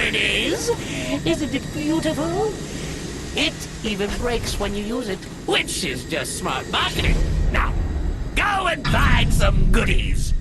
it is! Isn't it beautiful? It even breaks when you use it, which is just smart marketing. Now, go and find some goodies!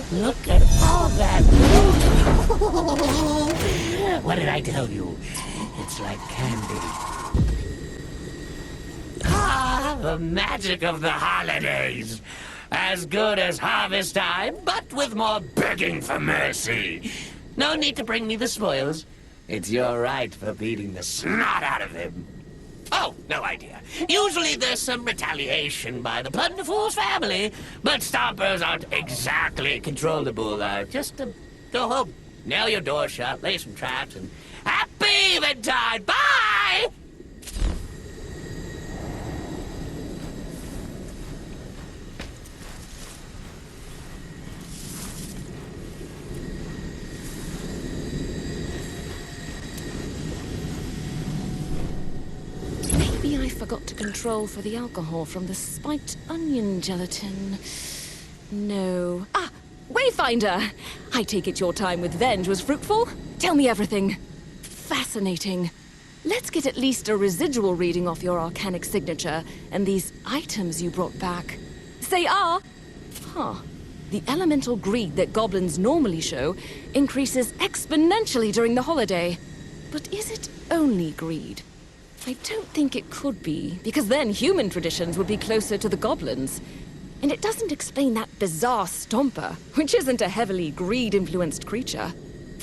Look at all that loot! What did I tell you? It's like candy. Ah, the magic of the holidays! As good as harvest time, but with more begging for mercy. No need to bring me the spoils. It's your right for beating the snot out of him. Oh, no idea. Usually there's some retaliation by the Plunderfool's family, but Stompers aren't exactly controllable. Just go home, nail your door shut, lay some traps, and happy Eventide! Bye! I forgot to control for the alcohol from the spiked onion gelatin. No. Ah! Wayfinder! I take it your time with Venge was fruitful? Tell me everything. Fascinating. let's get at least a residual reading off your arcanic signature and these items you brought back. Say ah! Huh. The elemental greed that goblins normally show increases exponentially during the holiday. But is it only greed? I don't think it could be, because then human traditions would be closer to the goblins. And it doesn't explain that bizarre stomper, which isn't a heavily greed-influenced creature.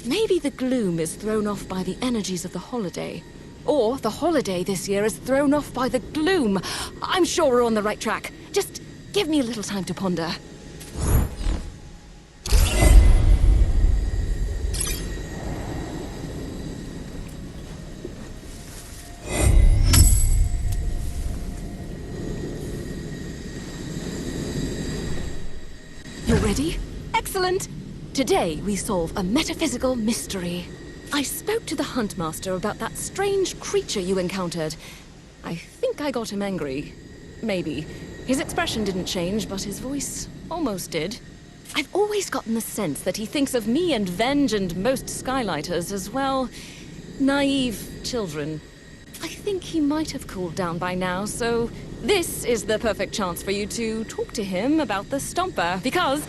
Maybe the gloom is thrown off by the energies of the holiday. Or the holiday this year is thrown off by the gloom. I'm sure we're on the right track. Just give me a little time to ponder. You ready? Excellent! Today we solve a metaphysical mystery. I spoke to the Huntmaster about that strange creature you encountered. I think I got him angry. Maybe. His expression didn't change, but his voice almost did. I've always gotten the sense that he thinks of me and Venge and most Skylighters as, well, naive children. I think he might have cooled down by now, so this is the perfect chance for you to talk to him about the Stomper, because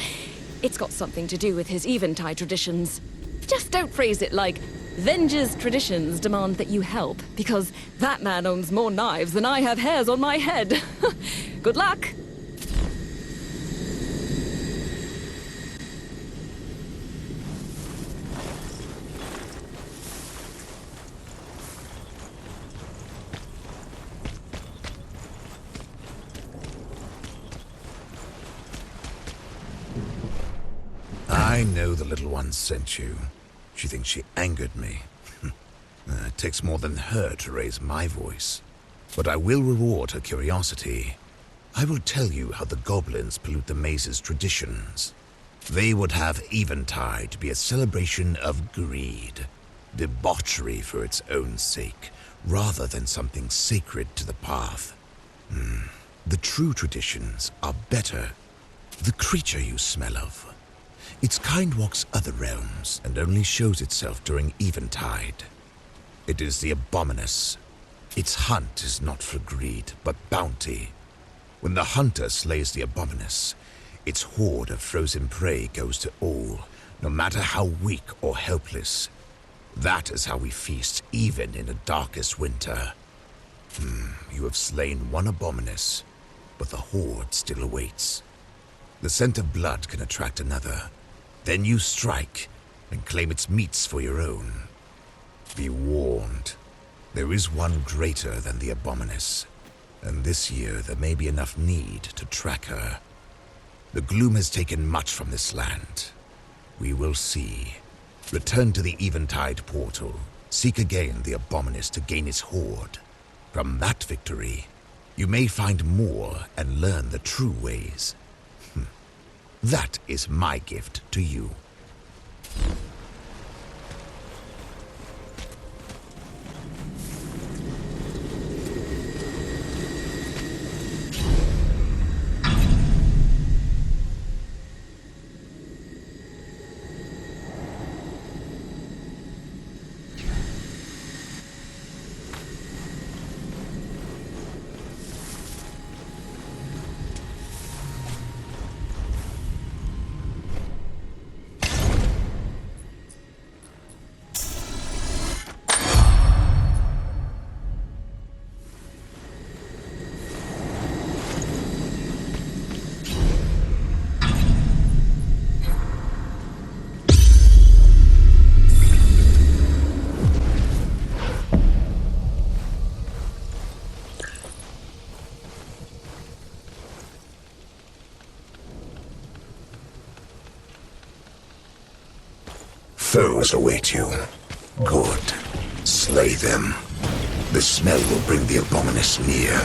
it's got something to do with his Eventide traditions. Just don't phrase it like, Venge's traditions demand that you help, because that man owns more knives than I have hairs on my head. Good luck! I know the little one sent you. She thinks she angered me. It takes more than her to raise my voice. But I will reward her curiosity. I will tell you how the goblins pollute the maze's traditions. They would have Eventide be a celebration of greed, debauchery for its own sake, rather than something sacred to the path. The true traditions are better. The creature you smell of. Its kind walks other realms and only shows itself during Eventide. It is the Abominus. Its hunt is not for greed, but bounty. When the hunter slays the Abominus, its horde of frozen prey goes to all, no matter how weak or helpless. That is how we feast even in the darkest winter. You have slain one Abominus, but the horde still awaits. The scent of blood can attract another. Then you strike and claim its meats for your own. Be warned. There is one greater than the Abominus, and this year there may be enough need to track her. The Gloom has taken much from this land. We will see. Return to the Eventide portal. Seek again the Abominus to gain its horde. From that victory, you may find more and learn the true ways. That is my gift to you. Foes await you. Good. Slay them. The smell will bring the Abominus near.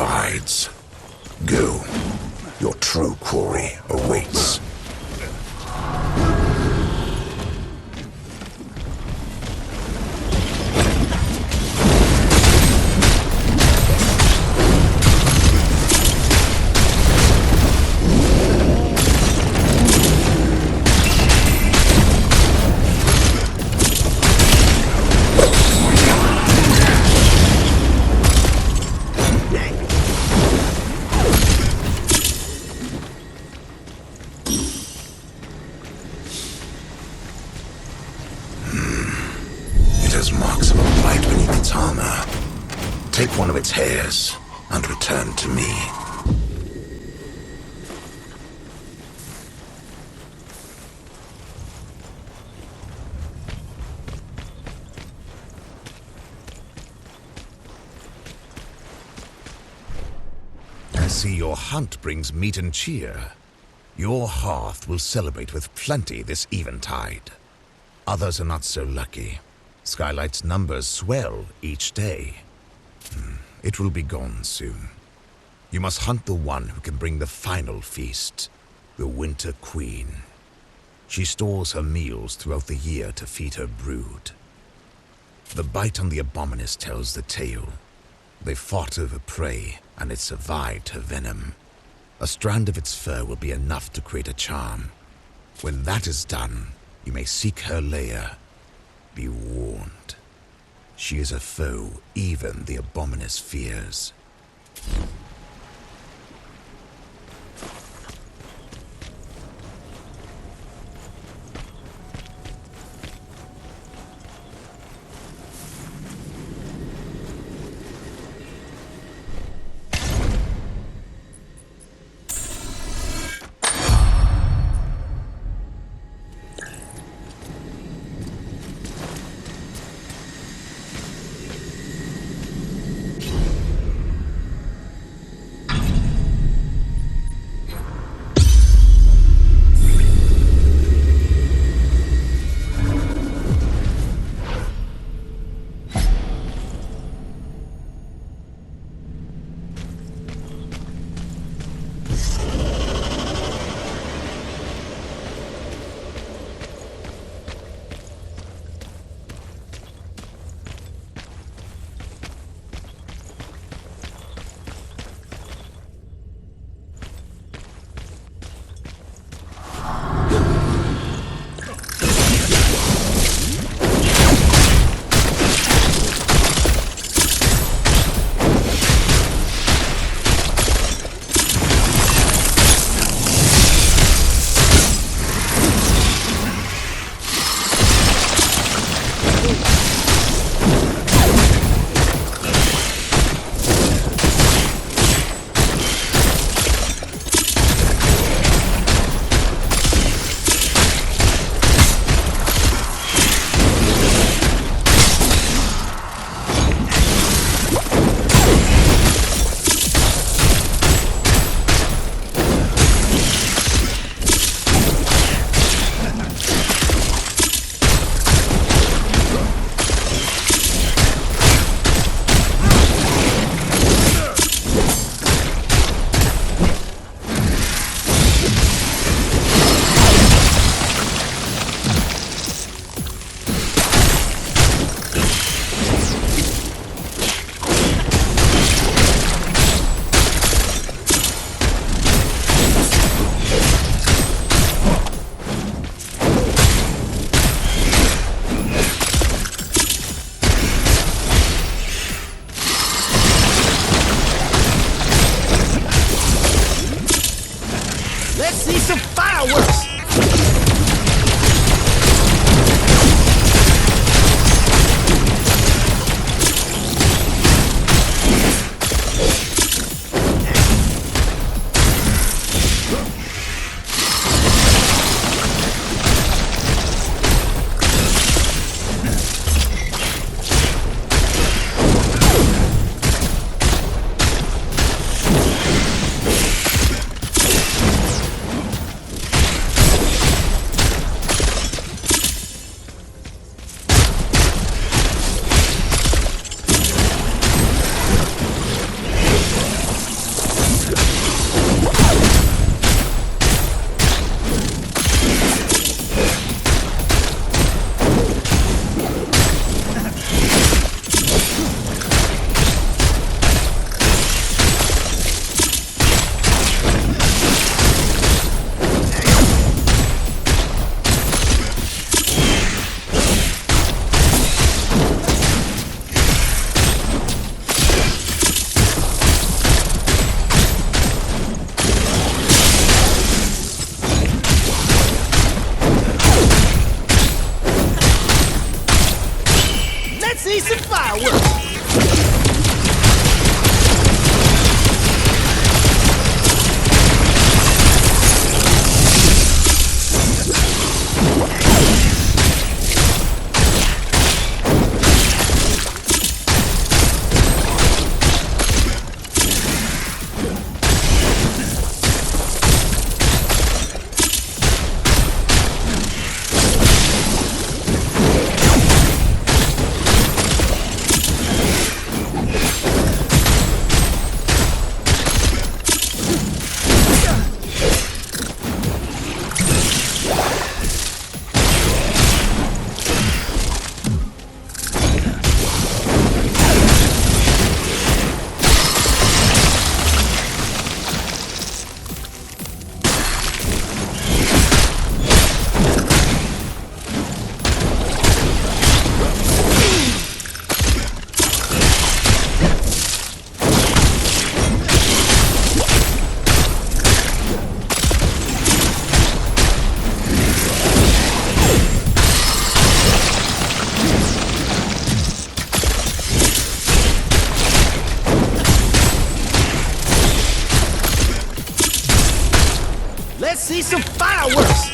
divides. Go. Your true quarry awaits. Marks of a blight beneath its armor. Take one of its hairs and return to me. I see your hunt brings meat and cheer. Your hearth will celebrate with plenty this eventide. Others are not so lucky. Skylight's numbers swell each day. It will be gone soon. You must hunt the one who can bring the final feast, the Winter Queen. She stores her meals throughout the year to feed her brood. The bite on the Abominus tells the tale. They fought over prey, and it survived her venom. A strand of its fur will be enough to create a charm. When that is done, you may seek her lair. Be warned. She is a foe even the Abominus fears. Let's see some fireworks!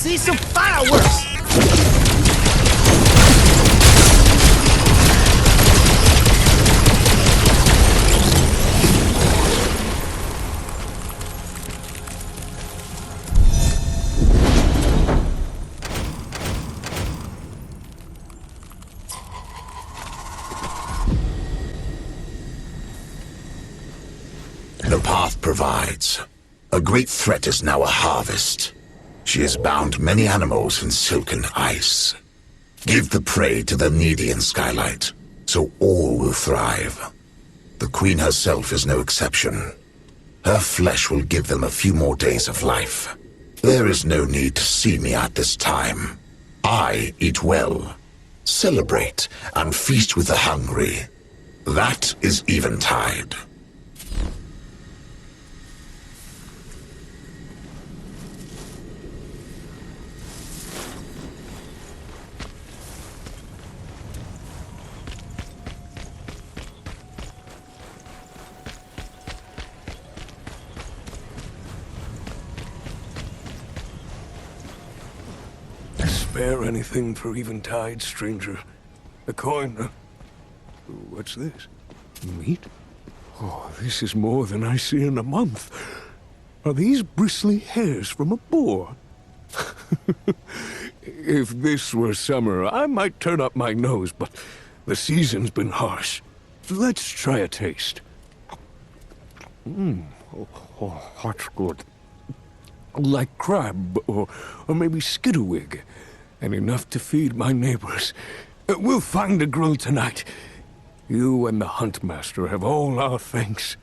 see some fireworks! The path provides. A great threat is now a harvest. She has bound many animals in silken ice. Give the prey to the needy in Skylight, so all will thrive. The Queen herself is no exception. Her flesh will give them a few more days of life. There is no need to see me at this time. I eat well, celebrate, and feast with the hungry. That is Eventide. Spare anything for Eventide, stranger? A coin? What's this? Meat? Oh, this is more than I see in a month. Are these bristly hairs from a boar? If this were summer, I might turn up my nose, but the season's been harsh. Let's try a taste. Oh, that's good. Like crab, or maybe skidderwig, and enough to feed my neighbors. We'll find a grill tonight. You and the Huntmaster have all our thanks.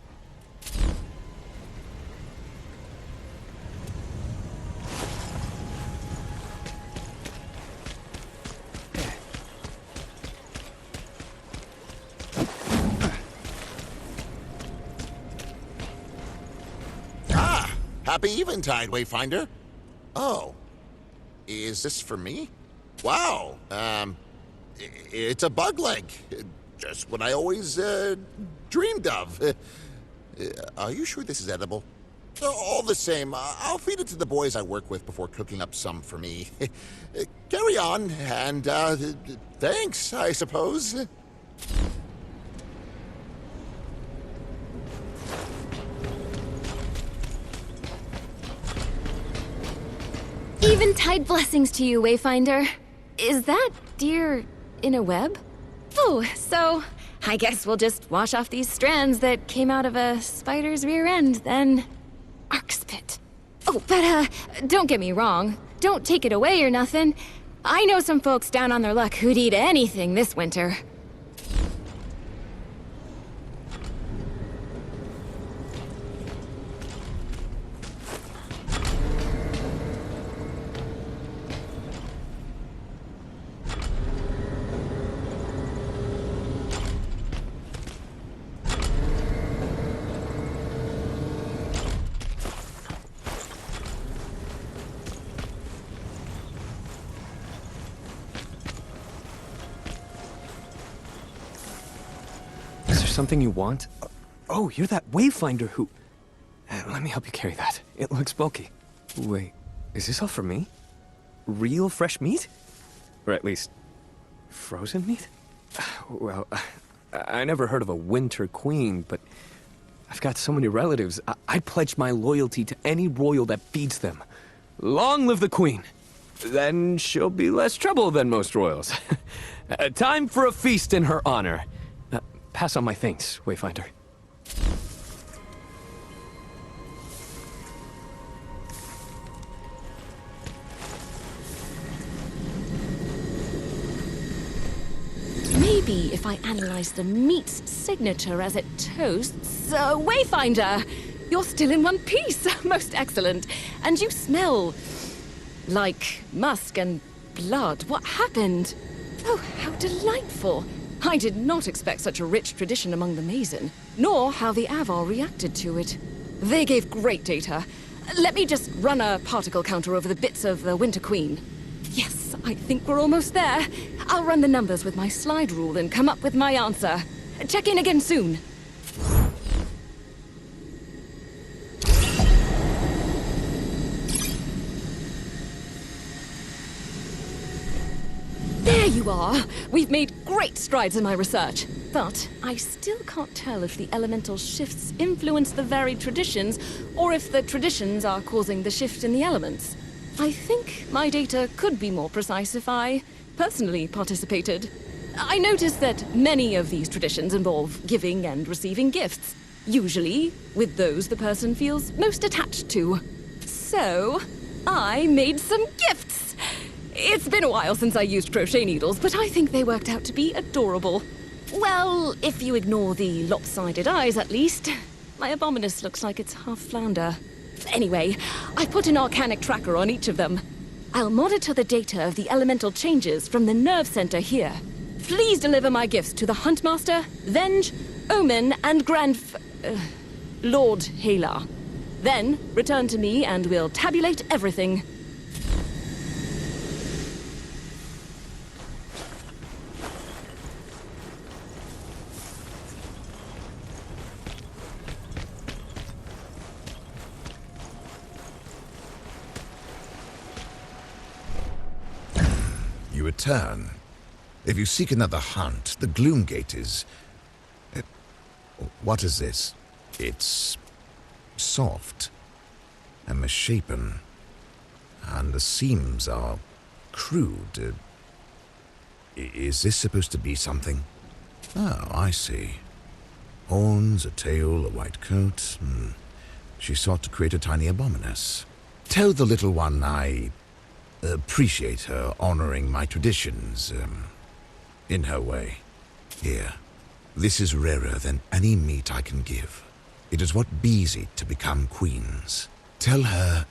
Happy Eventide, Wayfinder. Oh. Is this for me? Wow. It's a bug leg. Just what I always, dreamed of. Are you sure this is edible? All the same, I'll feed it to the boys I work with before cooking up some for me. Carry on, and, thanks, I suppose. Eventide blessings to you, Wayfinder. Is that deer in a web? Oh, so I guess we'll just wash off these strands that came out of a spider's rear end, then. Arcspit. Oh, but, don't get me wrong. Don't take it away or nothing. I know some folks down on their luck who'd eat anything this winter. Something you want? Oh, you're that Wayfinder who... Let me help you carry that. It looks bulky. Wait, is this all for me? Real fresh meat? Or at least, frozen meat? Well, I never heard of a winter queen, but I've got so many relatives. I'd pledge my loyalty to any royal that feeds them. Long live the queen! Then she'll be less trouble than most royals. Time for a feast in her honor. Pass on my thanks, Wayfinder. Maybe if I analyze the meat's signature as it toasts... Wayfinder! You're still in one piece! Most excellent. And you smell... like musk and blood. What happened? Oh, how delightful! I did not expect such a rich tradition among the Mason, nor how the Avar reacted to it. They gave great data. Let me just run a particle counter over the bits of the Winter Queen. Yes, I think we're almost there. I'll run the numbers with my slide rule and come up with my answer. Check in again soon. far, we've made great strides in my research. But I still can't tell if the elemental shifts influence the varied traditions, or if the traditions are causing the shift in the elements. I think my data could be more precise if I personally participated. I noticed that many of these traditions involve giving and receiving gifts, usually with those the person feels most attached to. So, I made some gifts! It's been a while since I used crochet needles, but I think they worked out to be adorable. Well, if you ignore the lopsided eyes, at least. My abominus looks like it's half flounder. Anyway, I put an arcanic tracker on each of them. I'll monitor the data of the elemental changes from the nerve center here. Please deliver my gifts to the Huntmaster, Venge, Omen, and Lord Halar. Then, return to me and we'll tabulate everything. You return. If you seek another hunt, the Gloom Gate is... What is this? It's... soft. And misshapen. And the seams are... crude. Is this supposed to be something? Oh, I see. Horns, a tail, a white coat. She sought to create a tiny abominus. Tell the little one I... appreciate her honoring my traditions, in her way. Here, this is rarer than any meat I can give. It is what bees eat to become queens. Tell her,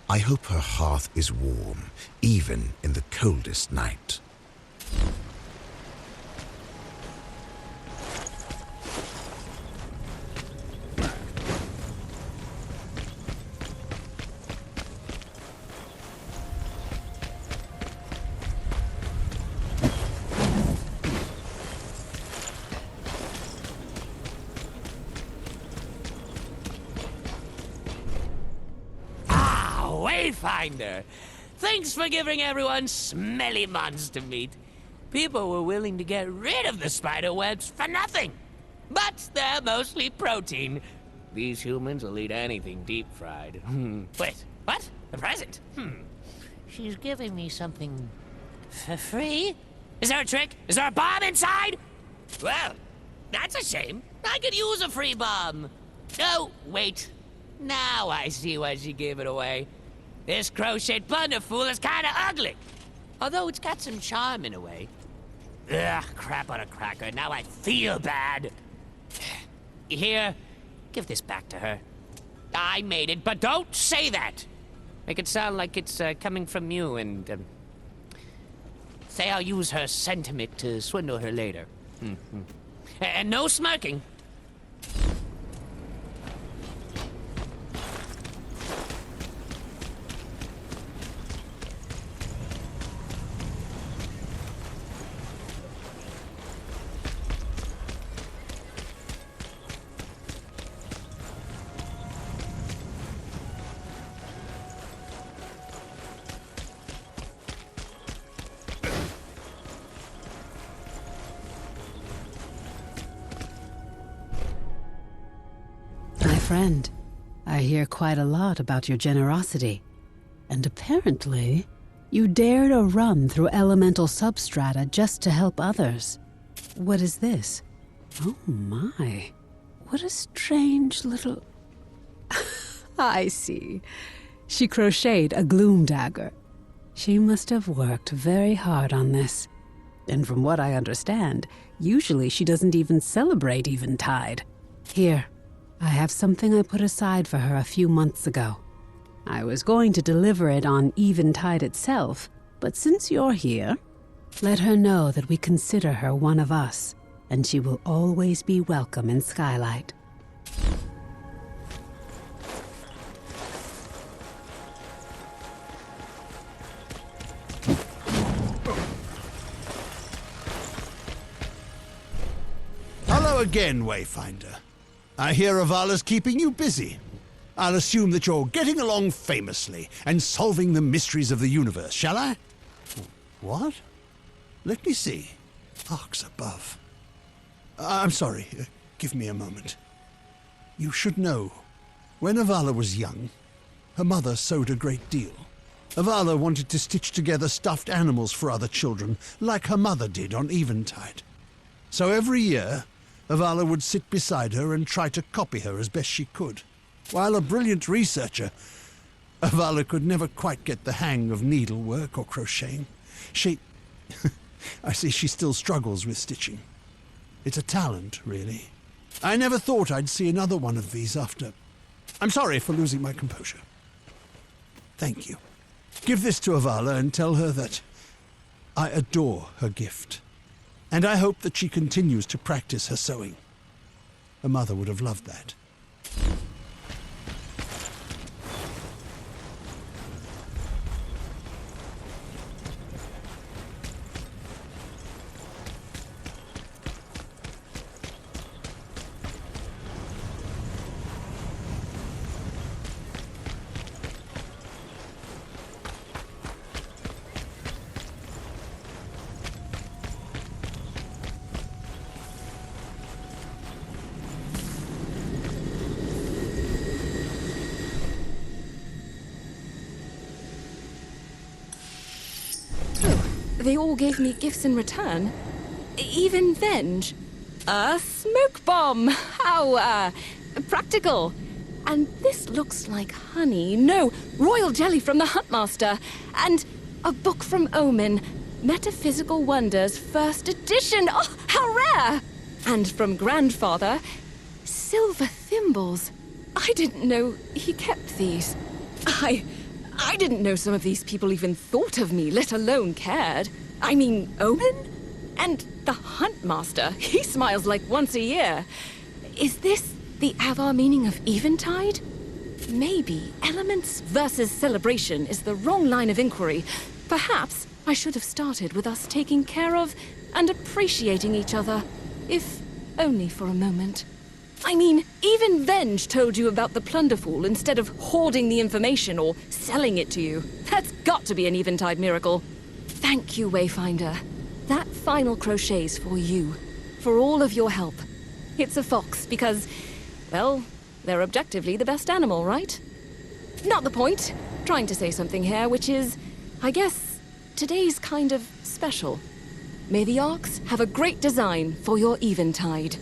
I hope her hearth is warm, even in the coldest night. Wayfinder! Thanks for giving everyone smelly monster meat. People were willing to get rid of the spider webs for nothing. But they're mostly protein. These humans will eat anything deep fried. Wait, what? A present? She's giving me something for free? Is there a trick? Is there a bomb inside? Well, that's a shame. I could use a free bomb. Oh, wait. Now I see why she gave it away. This crocheted plunder fool is kinda ugly. Although it's got some charm in a way. Ugh, crap on a cracker. Now I feel bad. Here, give this back to her. I made it, but don't say that. Make it sound like it's coming from you and say I'll use her sentiment to swindle her later. And no smirking. Friend, I hear quite a lot about your generosity. And apparently, you dared a run through elemental substrata just to help others. What is this? Oh my, what a strange little... I see. She crocheted a gloom dagger. She must have worked very hard on this. And from what I understand, usually she doesn't even celebrate Eventide. Here. I have something I put aside for her a few months ago. I was going to deliver it on Eventide itself, but since you're here, let her know that we consider her one of us, and she will always be welcome in Skylight. Hello again, Wayfinder. I hear Avala's keeping you busy. I'll assume that you're getting along famously and solving the mysteries of the universe, shall I? What? Let me see. Arcs above. I'm sorry. Give me a moment. You should know, when Avala was young, her mother sewed a great deal. Avala wanted to stitch together stuffed animals for other children, like her mother did on Eventide. So every year, Avala would sit beside her and try to copy her as best she could. While a brilliant researcher, Avala could never quite get the hang of needlework or crocheting. I see she still struggles with stitching. It's a talent, really. I never thought I'd see another one of these after... I'm sorry for losing my composure. Thank you. Give this to Avala and tell her that I adore her gift. And I hope that she continues to practice her sewing. Her mother would have loved that. They all gave me gifts in return. Even Venge. A smoke bomb! How, practical. And this looks like honey. No, royal jelly from the Huntmaster. And a book from Omen. Metaphysical Wonders, first edition. Oh, how rare! And from Grandfather, silver thimbles. I didn't know he kept these. I didn't know some of these people even thought of me, let alone cared. I mean, Omen? And the Huntmaster, he smiles like once a year. Is this the Avar meaning of Eventide? Maybe elements versus celebration is the wrong line of inquiry. Perhaps I should have started with us taking care of and appreciating each other, if only for a moment. I mean, even Venge told you about the Plunderful instead of hoarding the information or selling it to you. That's got to be an Eventide miracle. Thank you, Wayfinder. That final crochet's for you. For all of your help. It's a fox because, well, they're objectively the best animal, right? Not the point. Trying to say something here, which is, I guess, today's kind of special. May the Arcs have a great design for your Eventide.